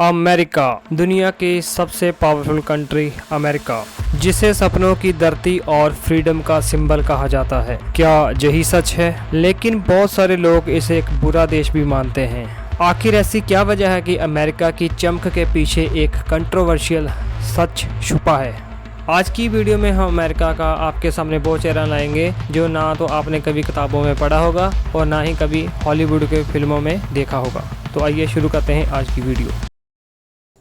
America, दुनिया की सबसे पावरफुल कंट्री अमेरिका, जिसे सपनों की धरती और फ्रीडम का सिंबल कहा जाता है। क्या यही सच है? लेकिन बहुत सारे लोग इसे एक बुरा देश भी मानते हैं। आखिर ऐसी क्या वजह है कि अमेरिका की चमक के पीछे एक कंट्रोवर्शियल सच छुपा है? आज की वीडियो में हम अमेरिका का आपके सामने वो चेहरा लाएंगे जो ना तो आपने कभी किताबों में पढ़ा होगा और ना ही कभी हॉलीवुड के फिल्मों में देखा होगा। तो आइए शुरू करते हैं आज की video.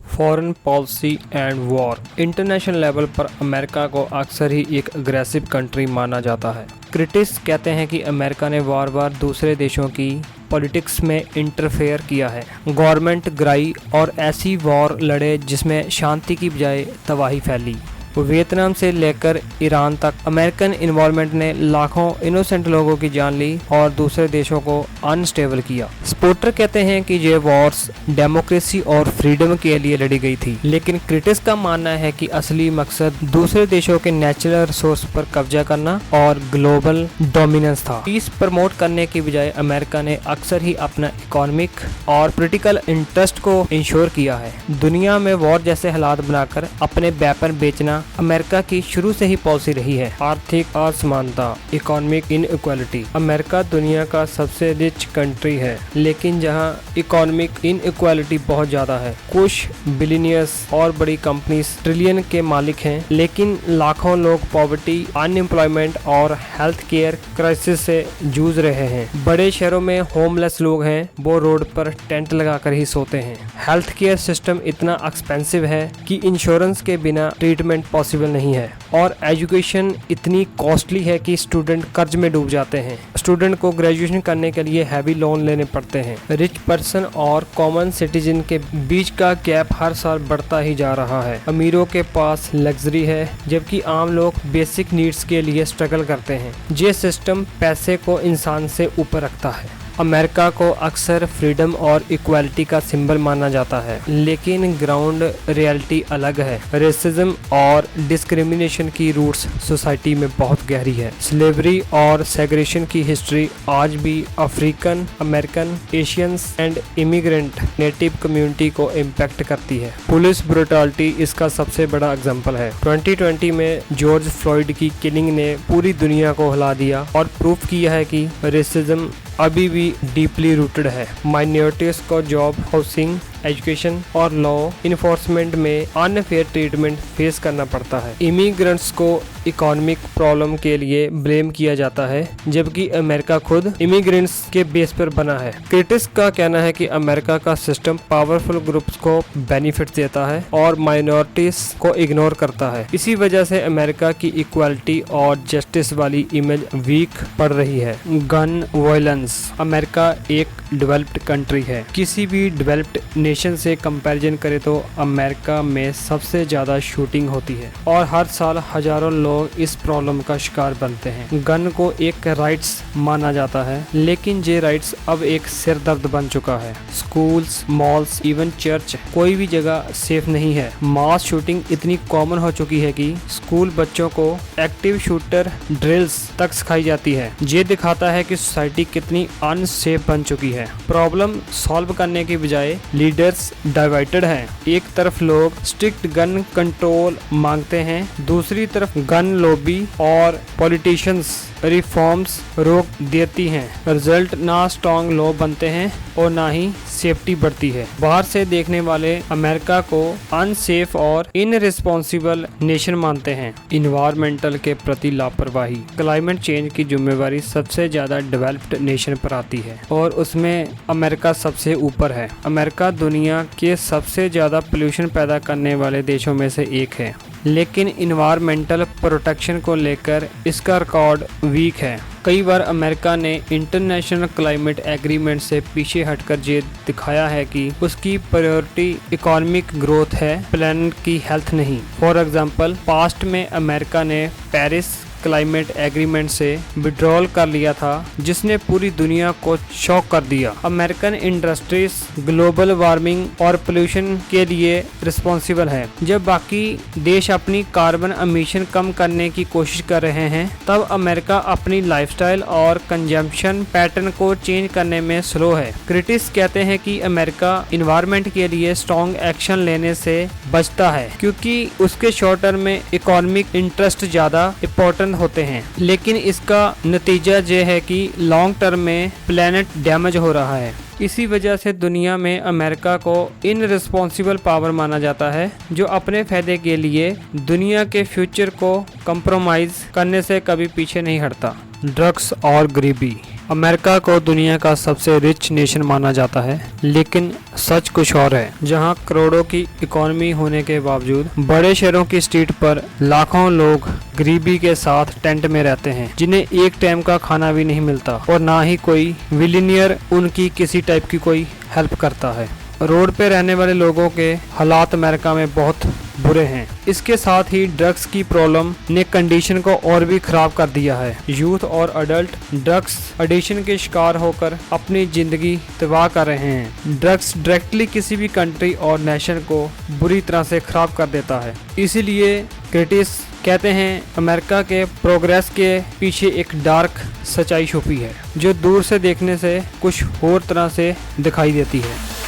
Foreign policy and war. International level पर अमेरिका को अक्सर ही एक अग्रेसिव कंट्री माना जाता है। क्रिटिक्स कहते हैं कि अमेरिका ने बार बार दूसरे देशों की पॉलिटिक्स में इंटरफेयर किया है, गवर्नमेंट गिराई और ऐसी वॉर लड़े जिसमें शांति की बजाय तबाही फैली। वियतनाम से लेकर ईरान तक अमेरिकन इन्वॉल्वमेंट ने लाखों इनोसेंट लोगों की जान ली और दूसरे देशों को अनस्टेबल किया। सपोर्टर कहते हैं कि ये वॉर्स डेमोक्रेसी और फ्रीडम के लिए लड़ी गई थी, लेकिन क्रिटिक्स का मानना है कि असली मकसद दूसरे देशों के नेचुरल रिसोर्स पर कब्जा करना और ग्लोबल डोमिनेंस था। पीस प्रमोट करने की बजाय अमेरिका ने अक्सर ही अपना इकोनॉमिक और पॉलिटिकल इंटरेस्ट को इंश्योर किया है। दुनिया में वॉर जैसे हालात बनाकर अपने वेपन बेचना अमेरिका की शुरू से ही पॉलिसी रही है। आर्थिक असमानता, इकोनॉमिक इनइक्वालिटी। अमेरिका दुनिया का सबसे रिच कंट्री है, लेकिन जहां इकोनॉमिक इनइक्वालिटी बहुत ज्यादा है। कुछ बिलियनियर्स और बड़ी कंपनीज ट्रिलियन के मालिक हैं, लेकिन लाखों लोग पॉवर्टी, अनएम्प्लॉयमेंट और हेल्थ केयर क्राइसिस से जूझ रहे हैं। बड़े शहरों में होमलेस लोग हैं, वो रोड पर टेंट लगाकर ही सोते हैं। हेल्थ केयर सिस्टम इतना एक्सपेंसिव है कि इंश्योरेंस के बिना ट्रीटमेंट पॉसिबल नहीं है, और एजुकेशन इतनी कॉस्टली है कि स्टूडेंट कर्ज में डूब जाते हैं। स्टूडेंट को ग्रेजुएशन करने के लिए हैवी लोन लेने पड़ते हैं। रिच पर्सन और कॉमन सिटीजन के बीच का गैप हर साल बढ़ता ही जा रहा है। अमीरों के पास लग्जरी है, जबकि आम लोग बेसिक नीड्स के लिए स्ट्रगल करते हैं। ये सिस्टम पैसे को इंसान से ऊपर रखता है। अमेरिका को अक्सर फ्रीडम और इक्वालिटी का सिंबल माना जाता है, लेकिन ग्राउंड रियलिटी अलग है। रेसिज्म और डिस्क्रिमिनेशन की रूट्स सोसाइटी में बहुत गहरी है। स्लेवरी और सेग्रेगेशन की हिस्ट्री आज भी African American, Asians and immigrant native community को इम्पैक्ट करती है। पुलिस ब्रुटलिटी इसका सबसे बड़ा एग्जाम्पल है। 2020 में जॉर्ज फ्लॉयड की किलिंग ने पूरी दुनिया को हिला दिया और प्रूफ किया है कि रेसिज्म अभी भी डीपली रूटेड है। माइनॉरिटीज को जॉब, हाउसिंग, एजुकेशन और लॉ इन्फोर्समेंट में अनफेयर ट्रीटमेंट फेस करना पड़ता है। इमिग्रेंट्स को इकोनॉमिक प्रॉब्लम के लिए ब्लेम किया जाता है, जबकि अमेरिका खुद इमिग्रेंट्स के बेस पर बना है। क्रिटिक्स का कहना है कि अमेरिका का सिस्टम पावरफुल ग्रुप्स को बेनिफिट देता है और माइनॉरिटीज को इग्नोर करता है। इसी वजह से अमेरिका की इक्वालिटी और जस्टिस वाली इमेज वीक पड़ रही है। Gun violence. अमेरिका एक डेवलप्ड कंट्री है। किसी भी डेवलप्ड नेशन से कंपैरिजन करें तो अमेरिका में सबसे ज्यादा शूटिंग होती है और हर साल हजारों लोग इस प्रॉब्लम का शिकार बनते हैं। गन को एक राइट्स माना जाता है, लेकिन ये राइट्स अब एक सिरदर्द बन चुका है। स्कूल्स, मॉल्स, इवन चर्च, कोई भी जगह सेफ नहीं है। मास शूटिंग इतनी कॉमन हो चुकी है कि स्कूल बच्चों को एक्टिव शूटर ड्रिल्स तक सिखाई जाती है। ये दिखाता है कि सोसाइटी कितनी अनसेफ बन चुकी है। प्रॉब्लम सॉल्व करने की बजाय लीडर्स डाइवर्टेड हैं। एक तरफ लोग स्ट्रिक्ट गन कंट्रोल मांगते हैं, दूसरी तरफ गन लॉबी और पॉलिटिशियंस रिफॉर्म्स रोक देती हैं। रिजल्ट ना स्ट्रॉन्ग लॉ बनते हैं और ना ही सेफ्टी बढ़ती है। बाहर से देखने वाले अमेरिका को अनसेफ और इनरिस्पॉन्सिबल नेशन मानते हैं। इन्वायरमेंटल के प्रति लापरवाही। क्लाइमेट चेंज की जिम्मेवारी सबसे ज्यादा डेवलप्ड नेशन पर आती है और उसमें अमेरिका सबसे ऊपर है। अमेरिका दुनिया के सबसे ज्यादा पोल्यूशन पैदा करने वाले देशों में से एक है, लेकिन इन्वायरमेंटल प्रोटेक्शन को लेकर इसका रिकॉर्ड वीक है। कई बार अमेरिका ने इंटरनेशनल क्लाइमेट एग्रीमेंट से पीछे हटकर ये दिखाया है कि उसकी प्रायोरिटी इकोनॉमिक ग्रोथ है, प्लेनेट की हेल्थ नहीं। फॉर एग्जांपल, पास्ट में अमेरिका ने पेरिस क्लाइमेट एग्रीमेंट से विड्रॉल कर लिया था, जिसने पूरी दुनिया को शॉक कर दिया। अमेरिकन इंडस्ट्रीज ग्लोबल वार्मिंग और पोल्यूशन के लिए रिस्पॉन्सिबल है। जब बाकी देश अपनी कार्बन एमिशन कम करने की कोशिश कर रहे हैं, तब अमेरिका अपनी लाइफस्टाइल और कंजम्पशन पैटर्न को चेंज करने में स्लो है। क्रिटिक्स कहते हैं कि अमेरिका इन्वायरमेंट के लिए स्ट्रॉन्ग एक्शन लेने से बचता है, क्योंकि उसके शॉर्ट टर्म में इकोनॉमिक इंटरेस्ट ज्यादा इम्पोर्टेंट होते हैं। लेकिन इसका नतीजा ये है कि लॉन्ग टर्म में प्लेनेट डैमेज हो रहा है। इसी वजह से दुनिया में अमेरिका को इनरिस्पॉन्सिबल पावर माना जाता है, जो अपने फायदे के लिए दुनिया के फ्यूचर को कंप्रोमाइज करने से कभी पीछे नहीं हटता। ड्रग्स और गरीबी। अमेरिका को दुनिया का सबसे रिच नेशन माना जाता है, लेकिन सच कुछ और है। जहां करोड़ों की इकोनॉमी होने के बावजूद बड़े शहरों की स्ट्रीट पर लाखों लोग गरीबी के साथ टेंट में रहते हैं, जिन्हें एक टाइम का खाना भी नहीं मिलता और ना ही कोई विलिनियर उनकी किसी टाइप की कोई हेल्प करता है। रोड पे रहने वाले लोगों के हालात अमेरिका में बहुत बुरे हैं। इसके साथ ही ड्रग्स की प्रॉब्लम ने कंडीशन को और भी खराब कर दिया है। यूथ और अडल्ट ड्रग्स एडिक्शन के शिकार होकर अपनी जिंदगी तबाह कर रहे हैं। ड्रग्स डायरेक्टली किसी भी कंट्री और नेशन को बुरी तरह से खराब कर देता है। इसीलिए क्रिटिक्स कहते हैं अमेरिका के प्रोग्रेस के पीछे एक डार्क सच्चाई छुपी है, जो दूर से देखने से कुछ और तरह से दिखाई देती है।